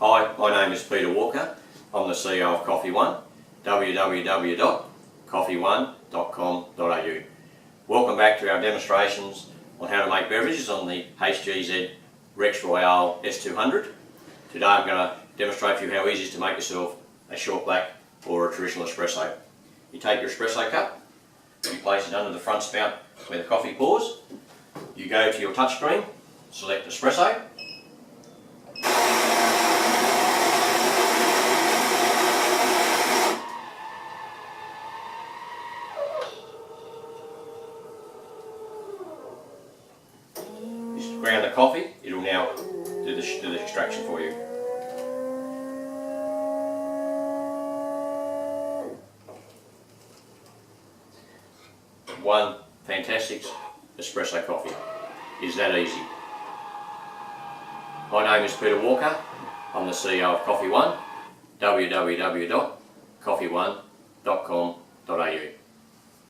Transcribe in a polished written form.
Hi, my name is Peter Walker. I'm the CEO of Koffeeone, www.koffeeone.com.au. Welcome back to our demonstrations on how to make beverages on the HZG Rex Royale S200. Today I'm going to demonstrate for you how easy it is to make yourself a short black or a traditional espresso. You take your espresso cup, you place it under the front spout where the coffee pours. You go to your touchscreen, select espresso. Just ground the coffee, it will now do the extraction for you. One fantastic espresso coffee. Is that easy? My name is Peter Walker. I'm the CEO of Koffeeone, www.koffeeone.com.au.